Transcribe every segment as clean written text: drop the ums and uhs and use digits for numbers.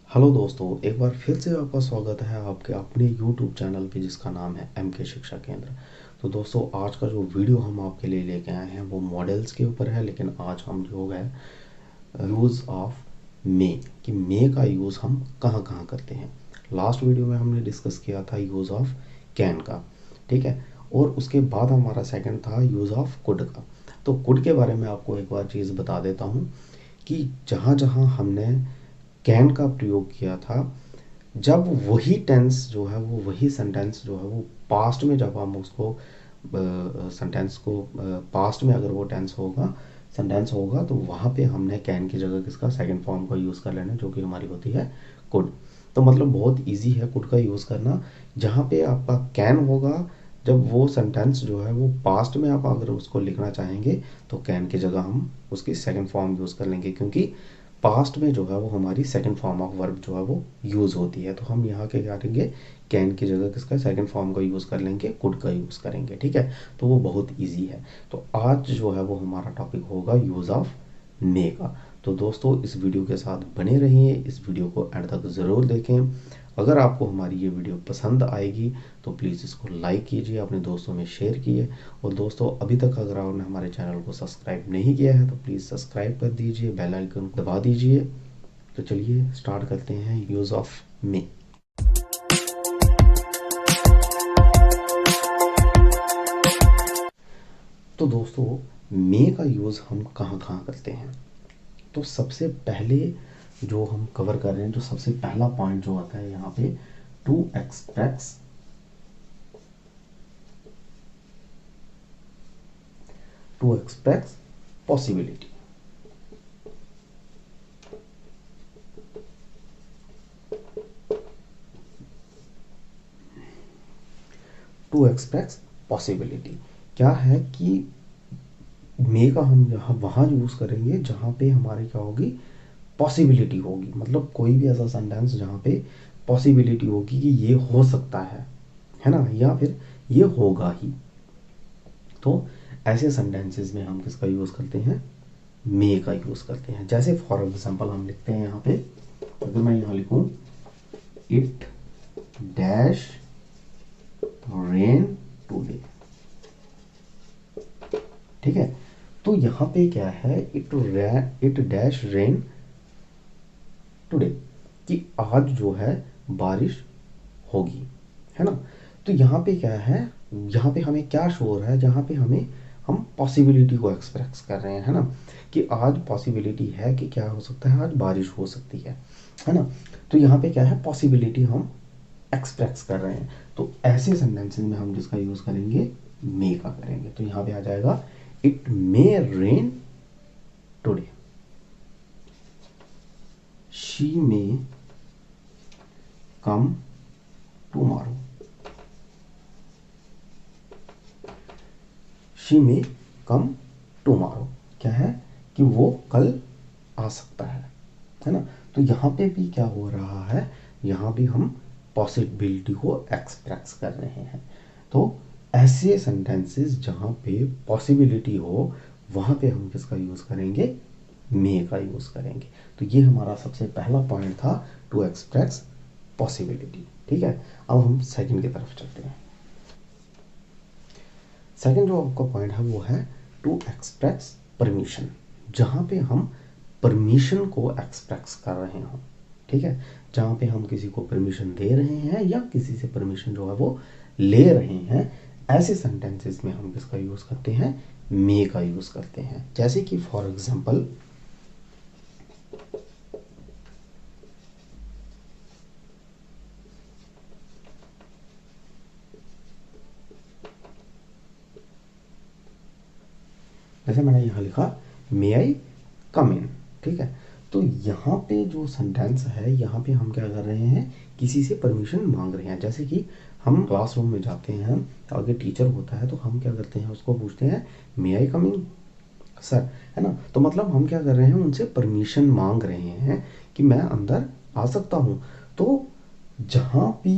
Hello दोस्तों, एक बार फिर से आपका स्वागत है आपके अपने यूट्यूब चैनल पे जिसका नाम है एमके शिक्षा केंद्र। तो दोस्तों, आज का जो वीडियो हम आपके लिए लेके आए हैं वो मॉडल्स के ऊपर है, लेकिन आज हम जो है यूज़ ऑफ मे कि मे का यूज़ हम कहाँ कहाँ करते हैं। लास्ट वीडियो में हमने डिस्कस किया था यूज़ ऑफ कैन का, ठीक है। और उसके बाद हमारा सेकंड था यूज़ ऑफ कुड का। तो कुड के बारे में आपको एक बार चीज़ बता देता हूँ कि जहाँ जहाँ हमने कैन का प्रयोग किया था, जब वही टेंस जो है वो वही सेंटेंस जो है वो पास्ट में, जब हम उसको सेंटेंस को पास्ट में अगर वो टेंस होगा सेंटेंस होगा तो वहाँ पे हमने कैन की जगह किसका सेकंड फॉर्म का यूज़ कर लेना, जो कि हमारी होती है कुड। तो मतलब बहुत इजी है कुड का यूज़ करना। जहाँ पे आपका कैन होगा, जब वो सेंटेंस जो है वो पास्ट में आप अगर उसको लिखना चाहेंगे तो कैन की जगह हम उसकी सेकंड फॉर्म यूज़ कर लेंगे, क्योंकि पास्ट में जो है वो हमारी सेकंड फॉर्म ऑफ वर्ब जो है वो यूज़ होती है। तो हम यहाँ के क्या करेंगे, कैन की जगह किसका सेकंड फॉर्म का यूज़ कर लेंगे, कुड का यूज़ करेंगे, ठीक है। तो वो बहुत इजी है। तो आज जो है वो हमारा टॉपिक होगा यूज़ ऑफ मे का। तो दोस्तों, इस वीडियो के साथ बने रहिए, इस वीडियो को एंड तक ज़रूर देखें। अगर आपको हमारी ये वीडियो पसंद आएगी तो प्लीज़ इसको लाइक कीजिए, अपने दोस्तों में शेयर कीजिए। और दोस्तों, अभी तक अगर आपने हमारे चैनल को सब्सक्राइब नहीं किया है तो प्लीज़ सब्सक्राइब कर दीजिए, बेल आइकन दबा दीजिए। तो चलिए स्टार्ट करते हैं यूज़ ऑफ मे। तो दोस्तों, मे का यूज़ हम कहाँ कहाँ करते हैं। तो सबसे पहले जो हम कवर कर रहे हैं, जो सबसे पहला पॉइंट जो आता है यहाँ पे, to express possibility. To express possibility क्या है कि मे का हम यहाँ वहाँ यूज़ करेंगे जहाँ पे हमारे क्या होगी, पॉसिबिलिटी होगी। मतलब कोई भी ऐसा सेंटेंस जहाँ पे पॉसिबिलिटी होगी कि ये हो सकता है ना, या फिर ये होगा ही। तो ऐसे सेंटेंसेस में हम किसका यूज़ करते हैं, मे का यूज़ करते हैं। जैसे फॉर एग्जांपल हम लिखते हैं यहाँ पे, अगर मैं यहाँ लिखूँ इट डैश रेन टुडे, ठीक है। तो यहाँ पे क्या है, इट डैश रेन टुडे, कि आज जो है बारिश होगी, है ना। तो यहाँ पे क्या है, यहाँ पे हमें क्या शो हो रहा है, जहाँ पे हमें हम पॉसिबिलिटी को एक्सप्रेस कर रहे हैं, है ना, कि आज पॉसिबिलिटी है कि क्या हो सकता है, आज बारिश हो सकती है ना। तो यहाँ पे क्या है, पॉसिबिलिटी हम एक्सप्रेस कर रहे हैं। तो ऐसे सेंटेंसेस में हम जिसका यूज़ करेंगे, मे का करेंगे। तो यहाँ पे आ जाएगा it may rain today, she may come tomorrow, she may come tomorrow, क्या है कि वो कल आ सकता है ना। तो यहाँ पे भी क्या हो रहा है, यहाँ भी हम पॉसिबिलिटी को एक्सप्रेस कर रहे हैं। तो ऐसे सेंटेंसेस जहाँ पे पॉसिबिलिटी हो, वहाँ पे हम किसका यूज़ करेंगे, मे का यूज़ करेंगे। तो ये हमारा सबसे पहला पॉइंट था, टू एक्सप्रेस पॉसिबिलिटी, ठीक है। अब हम सेकंड की तरफ चलते हैं। सेकंड जो आपका पॉइंट है वो है टू एक्सप्रेस परमिशन, जहाँ पे हम परमिशन को एक्सप्रेस कर रहे हो, ठीक है। जहाँ पे हम किसी को परमिशन दे रहे हैं या किसी से परमिशन जो है वो ले रहे हैं, ऐसे सेंटेंसेस में हम किसका यूज़ करते हैं, मे का यूज़ करते हैं। जैसे कि फॉर एग्जांपल, जैसे मैंने यहाँ लिखा मे आई कम इन, ठीक है। तो यहाँ पे जो सेंटेंस है, यहाँ पे हम क्या कर रहे हैं, किसी से परमिशन मांग रहे हैं। जैसे कि हम क्लासरूम में जाते हैं, आगे टीचर होता है, तो हम क्या करते हैं, उसको पूछते हैं मे आई कम इन सर, है ना। तो मतलब हम क्या कर रहे हैं, उनसे परमिशन मांग रहे हैं कि मैं अंदर आ सकता हूँ। तो जहाँ भी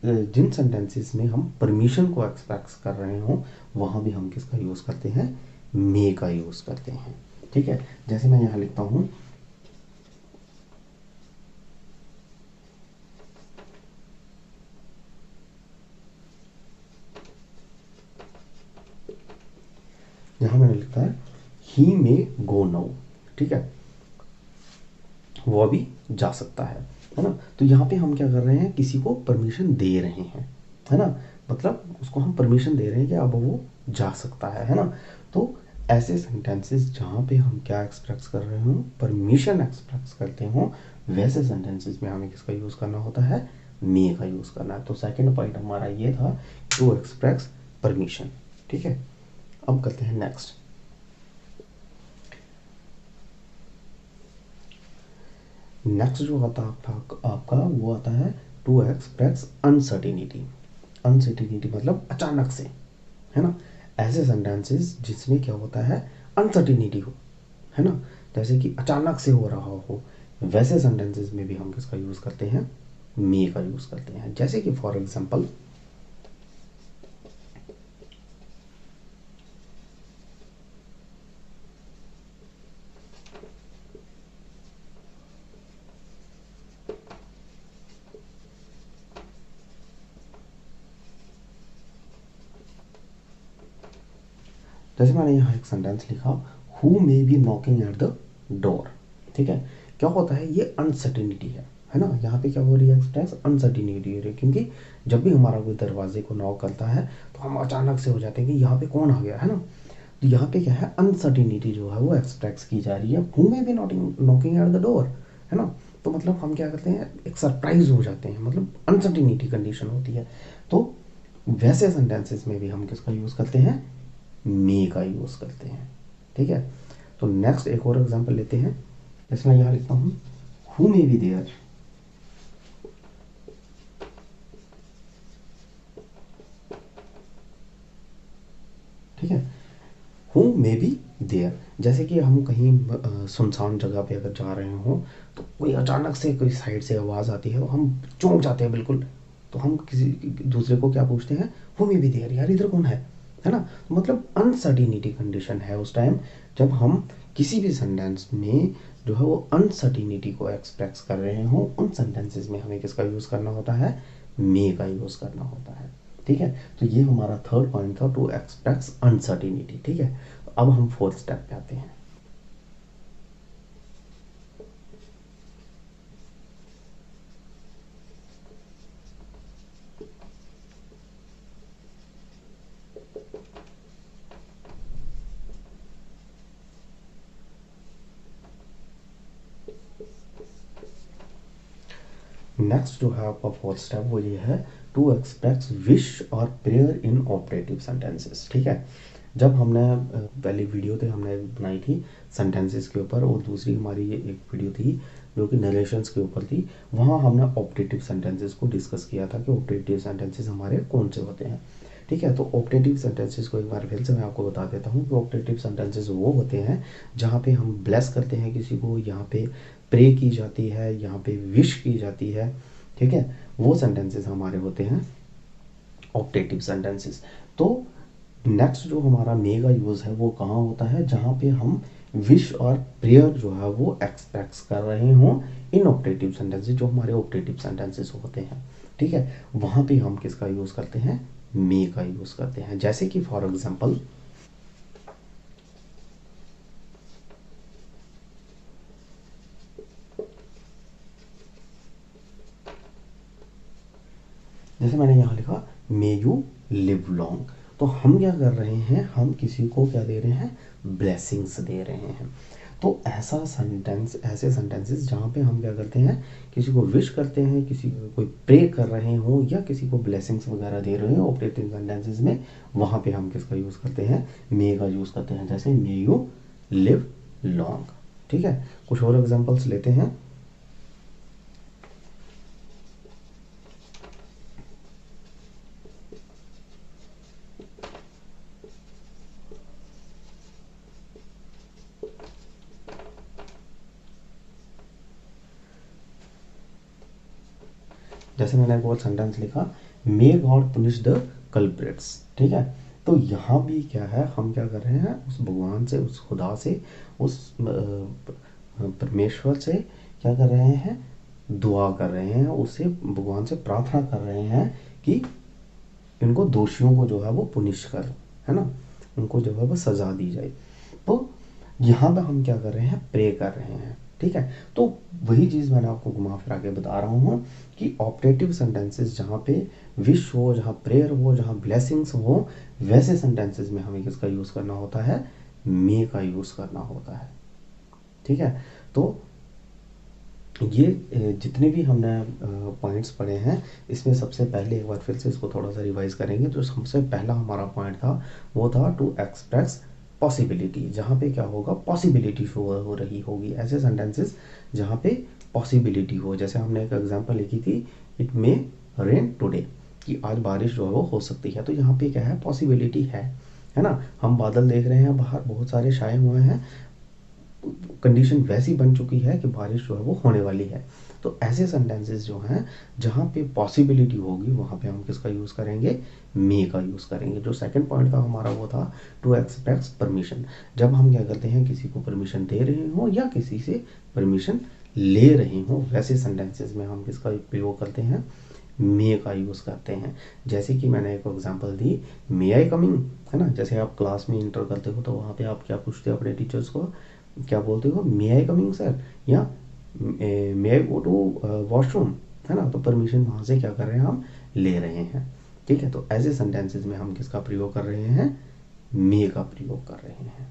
जिन सेंटेंसेस में हम परमिशन को एक्सप्रेस कर रहे हो, वहाँ भी हम किसका यूज़ करते हैं, मे का यूज़ करते हैं, ठीक है। जैसे मैं यहाँ लिखता हूँ यहाँ मैंने लिखा है ही मे गो नाउ, ठीक है, वो अभी जा सकता है ना। तो यहाँ पे हम क्या कर रहे हैं, किसी को परमिशन दे रहे हैं, है ना, मतलब उसको हम परमिशन दे रहे हैं कि अब वो जा सकता है ना। तो ऐसे सेंटेंसेस जहाँ पे हम क्या एक्सप्रेस कर रहे हो, परमिशन एक्सप्रेस करते हो, वैसे सेंटेंसेस में हमें किसका यूज़ करना होता है, मे का यूज़ करना है। तो सेकंड पॉइंट हमारा ये था, टू एक्सप्रेस परमिशन, ठीक है। अब करते हैं नेक्स्ट। नेक्स्ट जो आता है आपका वो आता है टू एक्सप्रेस अनसर्टिनिटी। अनसर्टिनिटी मतलब अचानक से, है ना। ऐसे सेंटेंसेस जिसमें क्या होता है, अनसर्टिनिटी हो, है ना, जैसे कि अचानक से हो रहा हो, वैसे सेंटेंसेस में भी हम किसका यूज़ करते हैं, मे का यूज़ करते हैं। जैसे कि फॉर एग्जांपल, जैसे मैंने यहाँ एक सेंटेंस लिखा, who may be knocking at the door, ठीक है। क्या होता है, ये अनसर्टिनिटी है ना। यहाँ पे क्या हो रही है, एक्सप्रेस अनसर्टिनिटी हो रही है, क्योंकि जब भी हमारा कोई दरवाजे को नॉक करता है तो हम अचानक से हो जाते हैं कि यहाँ पे कौन आ गया, है ना। तो यहाँ पे क्या है, अनसर्टिनिटी जो है वो एक्सप्रेस की जा रही है, who may be knocking at the door, है ना। तो मतलब हम क्या करते हैं, एक सरप्राइज हो जाते हैं, मतलब अनसर्टिनिटी कंडीशन होती है। तो वैसे सेंटेंसेस में भी हम किसका यूज़ करते हैं, मे का यूज़ करते हैं, ठीक है। तो नेक्स्ट एक और एग्जांपल लेते हैं, इसमें यहाँ लिखता हूँ हु मे बी देयर, ठीक है, हु मे बी देयर। जैसे कि हम कहीं सुनसान जगह पे अगर जा रहे हो, तो कोई अचानक से कोई साइड से आवाज़ आती है, हम चौंक जाते हैं बिल्कुल। तो हम किसी दूसरे को क्या पूछते हैं, हु मे बी देयर, यार इधर कौन है ना। तो मतलब अनसर्टिनिटी कंडीशन है उस टाइम, जब हम किसी भी सेंटेंस में जो है वो अनसर्टिनिटी को एक्सप्रेस कर रहे हो, उन सेंटेंसेस में हमें किसका यूज़ करना होता है, मे का यूज़ करना होता है, ठीक है। तो ये हमारा थर्ड पॉइंट था, टू एक्सप्रेस अनसर्टिनिटी, ठीक है। तो अब हम फोर्थ स्टेप पे आते हैं। नेक्स्ट जो है आपका फोर्थ स्टेप वो ये है, टू एक्सप्रेस विश और प्रेयर इन ऑपरेटिव सेंटेंसेस, ठीक है। जब हमने पहली वीडियो थी हमने बनाई थी सेंटेंसेस के ऊपर, और दूसरी हमारी ये एक वीडियो थी जो कि नरेशंस के ऊपर थी, वहाँ हमने ऑपरेटिव सेंटेंसेस को डिस्कस किया था कि ऑपरेटिव सेंटेंसेस हमारे कौन से होते हैं, ठीक है। तो ऑपरेटिव सेंटेंसेस को एक बार फिर से मैं आपको बता देता हूँ कि ऑपरेटिव सेंटेंसेस वो होते हैं जहाँ पे हम ब्लेस करते हैं किसी को, यहाँ पे प्रे की जाती है, यहाँ पे विश की जाती है, ठीक है। वो सेंटेंसेस हमारे होते हैं ऑपरेटिव सेंटेंसेस। तो नेक्स्ट जो हमारा मे का यूज़ है वो कहाँ होता है, जहाँ पे हम विश और प्रेयर जो है वो एक्सप्रेस कर रहे हों इन ऑपरेटिव सेंटेंसेस, जो हमारे ऑपरेटिव सेंटेंसेस होते हैं, ठीक है। वहाँ पे हम किसका यूज़ करते हैं, मे का यूज़ करते हैं। जैसे कि फॉर एग्जांपल, जैसे मैंने यहाँ लिखा मे यू लिव लॉन्ग, तो हम क्या कर रहे हैं, हम किसी को क्या दे रहे हैं, ब्लेसिंग्स दे रहे हैं। तो ऐसा सेंटेंस, ऐसे सेंटेंसेस जहाँ पे हम क्या करते हैं, किसी को विश करते हैं, किसी को कोई प्रे कर रहे हो, या किसी को ब्लेसिंग्स वगैरह दे रहे हो ऑपरेटिव सेंटेंसेस में, वहाँ पे हम किसका यूज़ करते हैं, मे का यूज़ करते हैं। जैसे मे यू लिव लॉन्ग, ठीक है। कुछ और एग्जांपल्स लेते हैं। जैसे मैंने एक और सेंटेंस लिखा, may God punish the culprits, ठीक है। तो यहाँ भी क्या है, हम क्या कर रहे हैं, उस भगवान से, उस खुदा से, उस परमेश्वर से क्या कर रहे हैं, दुआ कर रहे हैं, उससे भगवान से प्रार्थना कर रहे हैं कि इनको दोषियों को जो है वो पुनिश कर, है ना। उनको जो है वो सज़ा दी जाए। तो यहाँ पे हम क्या कर रहे हैं, प्रे कर रहे हैं, ठीक है। तो वही चीज़ मैंने आपको घुमा फिरा के बता रहा हूँ कि ऑपरेटिव सेंटेंसेस जहाँ पे विश हो, जहाँ प्रेयर हो, जहाँ ब्लेसिंग्स हो, वैसे सेंटेंसेस में हमें किसका यूज़ करना होता है, मे का यूज़ करना होता है, ठीक है। तो ये जितने भी हमने पॉइंट्स पढ़े हैं, इसमें सबसे पहले एक बार फिर से इसको थोड़ा सा रिवाइज करेंगे। तो सबसे पहला हमारा पॉइंट था वो था टू एक्सप्रेस पॉसिबिलिटी, जहाँ पे क्या होगा, पॉसिबिलिटी शो हो रही होगी, ऐसे सेंटेंसेस जहाँ पे पॉसिबिलिटी हो। जैसे हमने एक एग्जांपल लिखी थी, इट मे रेन टुडे, कि आज बारिश जो है वो हो सकती है। तो यहाँ पे क्या है, पॉसिबिलिटी है ना। हम बादल देख रहे हैं बाहर बहुत सारे छाए हुए हैं, कंडीशन वैसी बन चुकी है कि बारिश जो है वो होने वाली है। तो ऐसे सेंटेंसेस जो हैं जहाँ पे पॉसिबिलिटी होगी वहाँ पे हम किसका यूज़ करेंगे, मे का यूज़ करेंगे। जो सेकंड पॉइंट था हमारा वो था टू एक्सप्रेस परमिशन, जब हम क्या करते हैं, किसी को परमिशन दे रहे हो या किसी से परमिशन ले रहे हो, वैसे सेंटेंसेस में हम किसका प्रयोग करते हैं, मे का यूज़ करते हैं। जैसे कि मैंने एक example the, may I coming, है ना। जैसे आप क्लास में इंटर करते हो तो वहाँ पे आप क्या पूछते हो अपने टीचर्स को, क्या बोलते हो, मे आई कमिंग सर, या मे आई गो टू वॉशरूम, है ना। तो परमिशन वहाँ से क्या कर रहे हैं, हम ले रहे हैं, ठीक है। तो ऐसे सेंटेंसेस में हम किसका प्रयोग कर रहे हैं, मे का प्रयोग कर रहे हैं।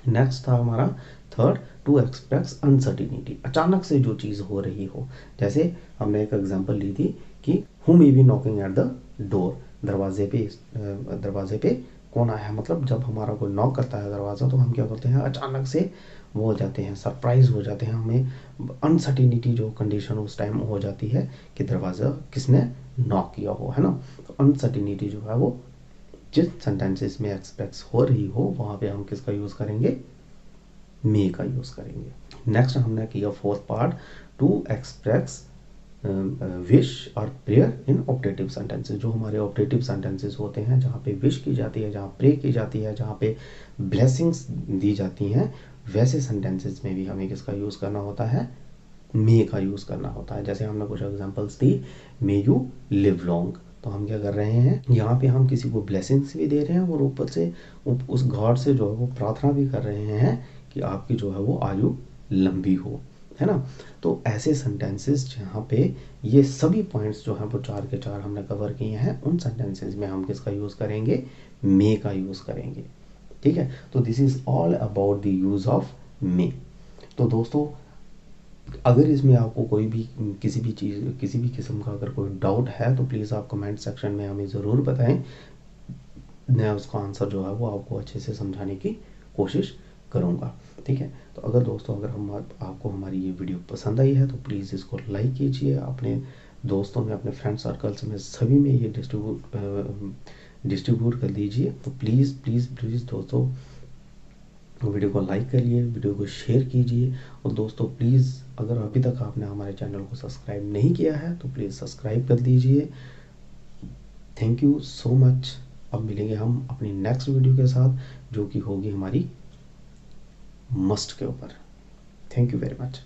नेक्स्ट था हमारा थर्ड, टू एक्सप्रेस अनसर्टिनिटी, अचानक से जो चीज़ हो रही हो। जैसे हमने एक एग्जांपल ली थी कि who may be knocking at the door, दरवाजे पे कौन आया है। मतलब जब हमारा कोई नॉक करता है दरवाज़ा, तो हम क्या करते हैं, अचानक से वो हो जाते हैं, सरप्राइज हो जाते हैं, हमें अनसर्टिनिटी जो कंडीशन उस टाइम हो जाती है कि दरवाज़ा किसने नॉक किया हो, है ना। तो अनसर्टिनिटी जो है वो जिस सेंटेंसेस में एक्सप्रेस हो रही हो वहाँ पे हम किसका यूज़ करेंगे, मे का यूज़ करेंगे। नेक्स्ट हमने किया fourth part, to express wish और प्रेयर इन ऑपरेटिव सेंटेंसेस। जो हमारे ऑपरेटिव सेंटेंसेस होते हैं, जहाँ पे विश की जाती है, जहाँ प्रे की जाती है, जहाँ पे ब्लेसिंग्स दी जाती हैं, वैसे सेंटेंसेस में भी हमें किसका यूज़ करना होता है, मे का यूज़ करना होता है। जैसे हमने कुछ examples the, may you live long, तो हम क्या कर रहे हैं, यहाँ पे हम किसी को ब्लेसिंग्स भी दे रहे हैं और ऊपर से उस गॉड से जो है वो प्रार्थना भी कर रहे हैं कि आपकी जो है वो आयु लंबी हो, है ना। तो ऐसे सेंटेंसेस जहाँ पे ये सभी पॉइंट्स जो हैं वो चार के चार हमने कवर किए हैं, उन सेंटेंसेस में हम किसका यूज़ करेंगे, मे का यूज़ करेंगे, ठीक है। तो this is all about the use of May. तो दोस्तों, अगर इसमें आपको कोई भी किसी भी चीज़, किसी भी किस्म का अगर कोई डाउट है तो प्लीज़ आप कमेंट सेक्शन में हमें ज़रूर बताएं, मैं उसका आंसर जो है वो आपको अच्छे से समझाने की कोशिश करूँगा, ठीक है। तो अगर दोस्तों, अगर आपको हमारी ये वीडियो पसंद आई है तो प्लीज़ इसको लाइक कीजिए, अपने दोस्तों में, अपने फ्रेंड सर्कल्स में, सभी में ये डिस्ट्रीब्यूट कर दीजिए। तो प्लीज़ प्लीज़ प्लीज़ दोस्तों, वीडियो को लाइक करिए, वीडियो को शेयर कीजिए। और दोस्तों प्लीज़, अगर अभी तक आपने हमारे चैनल को सब्सक्राइब नहीं किया है तो प्लीज़ सब्सक्राइब कर दीजिए। Thank you so much. अब मिलेंगे हम अपनी नेक्स्ट वीडियो के साथ, जो कि होगी हमारी मस्ट के ऊपर। Thank you very much.